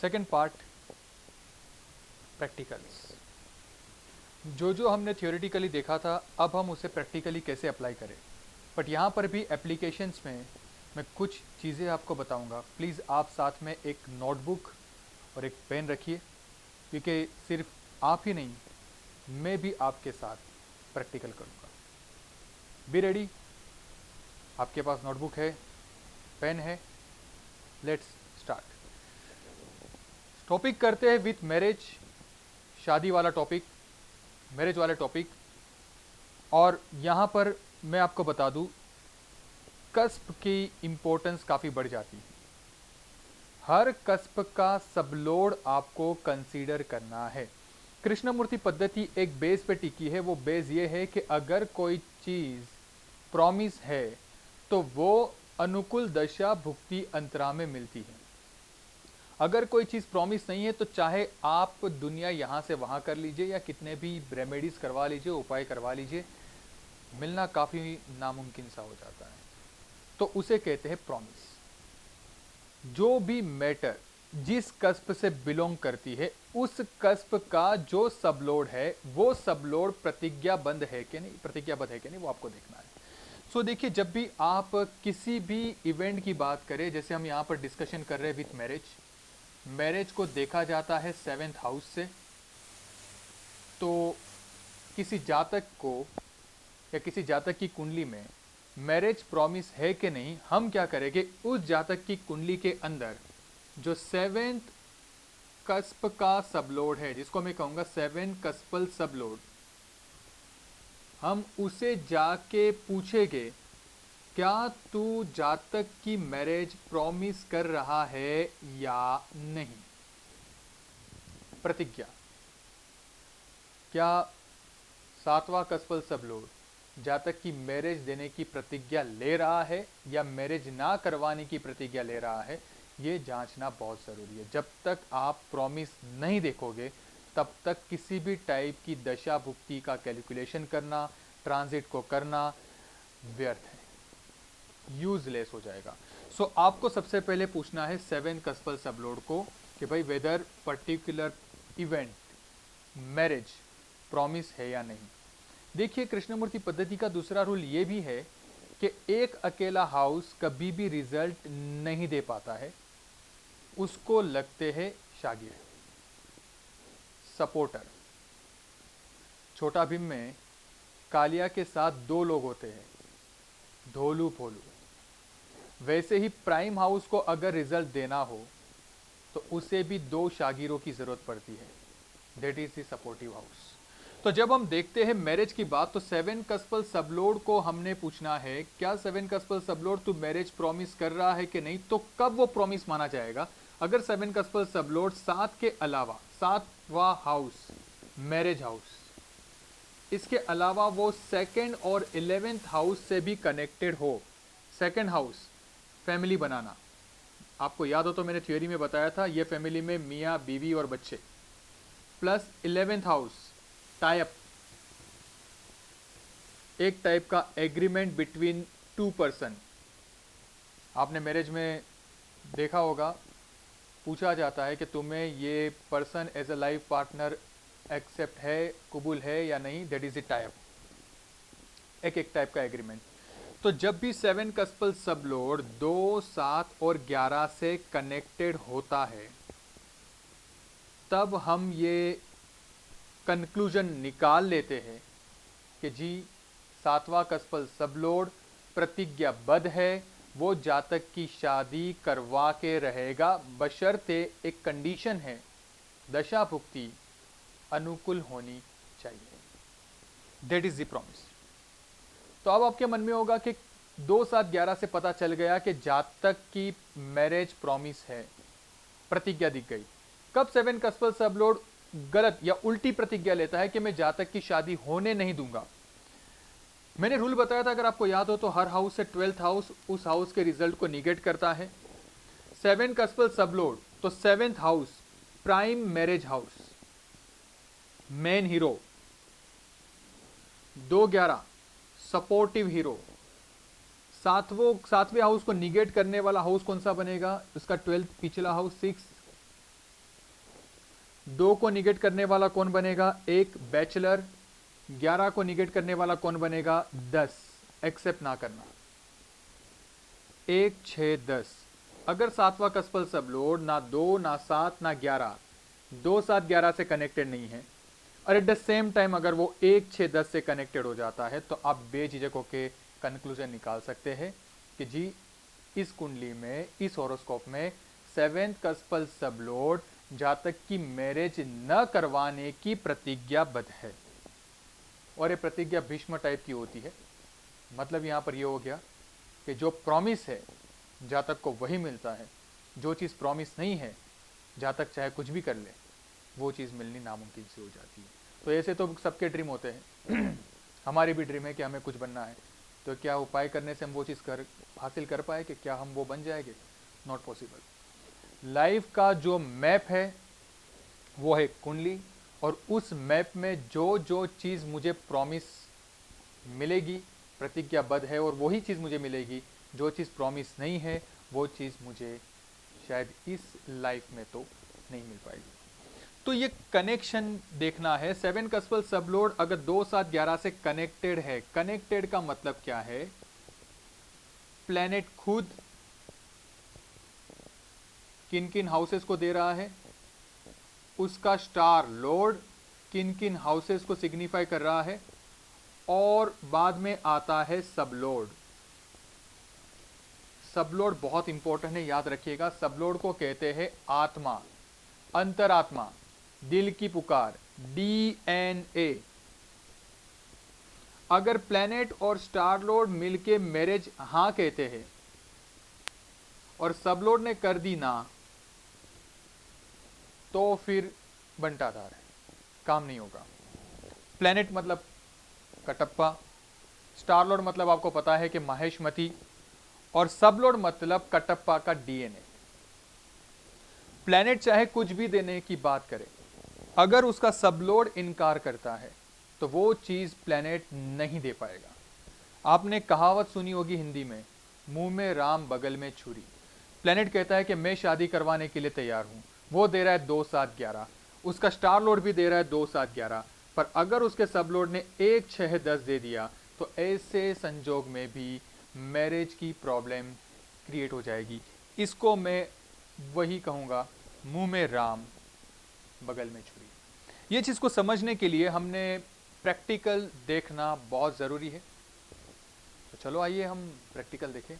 Second part, practicals. जो हमने theoretically देखा था, अब हम उसे प्रैक्टिकली कैसे अप्लाई करें। बट यहाँ पर भी एप्लीकेशंस में मैं कुछ चीज़ें आपको बताऊँगा। प्लीज़ आप साथ में एक नोटबुक और एक पेन रखिए, क्योंकि सिर्फ आप ही नहीं, मैं भी आपके साथ प्रैक्टिकल करूँगा। Be ready. आपके पास नोटबुक है, पेन है, लेट्स स्टार्ट। टॉपिक करते हैं विथ मैरिज, शादी वाला टॉपिक, मैरिज वाले टॉपिक। और यहाँ पर मैं आपको बता दूँ, कस्प की इम्पोर्टेंस काफ़ी बढ़ जाती है। हर कस्प का सबलोड आपको कंसीडर करना है। कृष्णमूर्ति पद्धति एक बेस पे टिकी है। वो बेस ये है कि अगर कोई चीज़ प्रॉमिस है तो वो अनुकूल दशा भुक्ति अंतरा में मिलती है। अगर कोई चीज़ प्रॉमिस नहीं है तो चाहे आप दुनिया यहाँ से वहाँ कर लीजिए या कितने भी रेमेडीज करवा लीजिए, उपाय करवा लीजिए, मिलना काफ़ी नामुमकिन सा हो जाता है। तो उसे कहते हैं प्रॉमिस। जो भी मैटर जिस कस्प से बिलोंग करती है, उस कस्प का जो सबलोड है, वो सबलोड प्रतिज्ञाबद्ध है कि नहीं, प्रतिज्ञाबद्ध है कि नहीं, वो आपको देखना है। सो देखिए, जब भी आप किसी भी इवेंट की बात करें, जैसे हम यहाँ पर डिस्कशन कर रहे हैं विथ मैरिज, मैरिज को देखा जाता है 7th हाउस से। तो किसी जातक को या किसी जातक की कुंडली में मैरिज प्रॉमिस है कि नहीं, हम क्या करेंगे, उस जातक की कुंडली के अंदर जो 7th कस्प का सबलोड है, जिसको मैं कहूँगा 7 कस्पल सबलोड, हम उसे जाके पूछेंगे, क्या तू जातक की मैरिज प्रॉमिस कर रहा है या नहीं। प्रतिज्ञा, क्या 7वां कस्पल सबलोड जातक की मैरिज देने की प्रतिज्ञा ले रहा है या मैरिज ना करवाने की प्रतिज्ञा ले रहा है, ये जांचना बहुत ज़रूरी है। जब तक आप प्रॉमिस नहीं देखोगे, तब तक किसी भी टाइप की दशा भुक्ति का कैलकुलेशन करना, ट्रांजिट को करना व्यर्थ है, यूजलेस हो जाएगा। सो आपको सबसे पहले पूछना है 7 कस्पल सबलोड को कि भाई whether particular event marriage promise है या नहीं। देखिए, कृष्णमूर्ति पद्धति का दूसरा रूल ये भी है कि एक अकेला हाउस कभी भी रिजल्ट नहीं दे पाता है, उसको लगते हैं शागिर, सपोर्टर। छोटा भीम में कालिया के साथ 2 लोग होते हैं, धोलू फोलू। वैसे ही प्राइम हाउस को अगर रिजल्ट देना हो तो उसे भी 2 शागिरों की जरूरत पड़ती है, that is the supportive house. तो जब हम देखते हैं मैरिज की बात, तो 7 कस्पल सबलोड को हमने पूछना है, क्या 7 कस्पल सबलोड तू मैरिज प्रॉमिस कर रहा है कि नहीं। तो कब वो प्रॉमिस माना जाएगा, अगर 7 कस्पल सबलोड 7 के अलावा 7वां हाउस मैरिज हाउस, इसके अलावा वो 2nd और 11th हाउस से भी कनेक्टेड हो। 2nd हाउस फैमिली बनाना, आपको याद हो तो मैंने थ्योरी में बताया था, ये फैमिली में मियाँ बीवी और बच्चे, plus 11th house tie up, एक टाइप का एग्रीमेंट बिटवीन 2 पर्सन। आपने मैरिज में देखा होगा, पूछा जाता है कि तुम्हें ये person as a life partner accept है, कबूल है या नहीं, that is a tie up, एक टाइप का एग्रीमेंट। तो जब भी 7 कस्पल सबलोड 2, 7 और 11 से कनेक्टेड होता है, तब हम ये कंक्लूजन निकाल लेते हैं कि जी 7वां कस्पल सबलोड प्रतिज्ञाबद्ध है, वो जातक की शादी करवा के रहेगा, बशर्ते एक कंडीशन है, दशा भुक्ति अनुकूल होनी चाहिए, दैट इज द प्रॉमिस। तो अब आपके मन में होगा कि 2, 7, 11 से पता चल गया कि जातक की मैरिज प्रॉमिस है, प्रतिज्ञा दिख गई। कब 7 कस्पल सबलोड गलत या उल्टी प्रतिज्ञा लेता है कि मैं जातक की शादी होने नहीं दूंगा। मैंने रूल बताया था, अगर आपको याद हो तो, हर हाउस से 12th हाउस उस हाउस के रिजल्ट को निगेट करता है। 7 कस्पल सबलोड तो 7th house prime marriage house, main hero, 2, 11 supportive hero. 7वें हाउस को निगेट करने वाला हाउस कौन सा बनेगा, उसका 12th पिछला हाउस 6, 2 को निगेट करने वाला कौन बनेगा? 1 बैचलर। 11 को निगेट करने वाला कौन बनेगा? 10। एक्सेप्ट ना करना। 1 6 10। अगर सातवां कस्पल सब लोड ना 2 ना 7 ना 11, 2 7 11 से कनेक्टेड नहीं है, और एट द सेम टाइम अगर वो 1 6 10 से कनेक्टेड हो जाता है, तो आप बेझिझक होके कंक्लूजन निकाल सकते हैं कि जी इस कुंडली में, इस हॉरोस्कोप में 7th कस्पल सब लोड जातक की मैरिज न करवाने की प्रतिज्ञाबद्ध है। और ये प्रतिज्ञा भीष्म टाइप की होती है। मतलब यहां पर ये हो गया कि जो प्रॉमिस है जातक को वही मिलता है, जो चीज़ प्रॉमिस नहीं है जातक चाहे कुछ भी कर ले वो चीज़ मिलनी नामुमकिन सी हो जाती है। तो ऐसे तो सबके ड्रीम होते हैं हमारी भी ड्रीम है कि हमें कुछ बनना है, तो क्या उपाय करने से हम वो चीज़ हासिल कर पाए कि क्या हम वो बन जाएंगे? Not possible. लाइफ का जो मैप है वो है कुंडली, और उस मैप में जो जो चीज़ मुझे प्रॉमिस मिलेगी, प्रतिज्ञाबद्ध है, और वही चीज़ मुझे मिलेगी। जो चीज़ प्रॉमिस नहीं है वो चीज़ मुझे शायद इस लाइफ में तो नहीं मिल पाएगी। तो ये कनेक्शन देखना है। 7 कस्पल सबलोड अगर 2 7 11 से कनेक्टेड है, कनेक्टेड का मतलब क्या है? प्लैनेट खुद किन किन हाउसेस को दे रहा है, उसका स्टार लोड किन किन हाउसेस को सिग्निफाई कर रहा है, और बाद में आता है सबलोड। सबलोड बहुत इंपॉर्टेंट है, याद रखिएगा। सबलोड को कहते हैं आत्मा, अंतरात्मा, दिल की पुकार, DNA। अगर प्लैनेट और स्टार लोड मिलके मैरिज हां कहते हैं और सबलोड ने कर दी ना, तो फिर बंटाधार है, काम नहीं होगा। प्लैनेट मतलब कटप्पा, स्टार लोड मतलब आपको पता है कि माहेशमती, और सबलोड मतलब कटप्पा का DNA। प्लैनेट चाहे कुछ भी देने की बात करे, अगर उसका सबलोड इनकार करता है तो वो चीज प्लैनेट नहीं दे पाएगा। आपने कहावत सुनी होगी हिंदी में, मुंह में राम बगल में छुरी। प्लैनेट कहता है कि मैं शादी करवाने के लिए तैयार हूं, वो दे रहा है 2 7 11, उसका स्टार लोड भी दे रहा है 2 7 11, पर अगर उसके सबलोड ने 1 6 10 दे दिया तो ऐसे संजोग में भी मैरिज की प्रॉब्लम क्रिएट हो जाएगी। इसको मैं वही कहूँगा, मुंह में राम बगल में छुरी। ये चीज़ को समझने के लिए हमने प्रैक्टिकल देखना बहुत ज़रूरी है। तो चलो आइए हम प्रैक्टिकल देखें।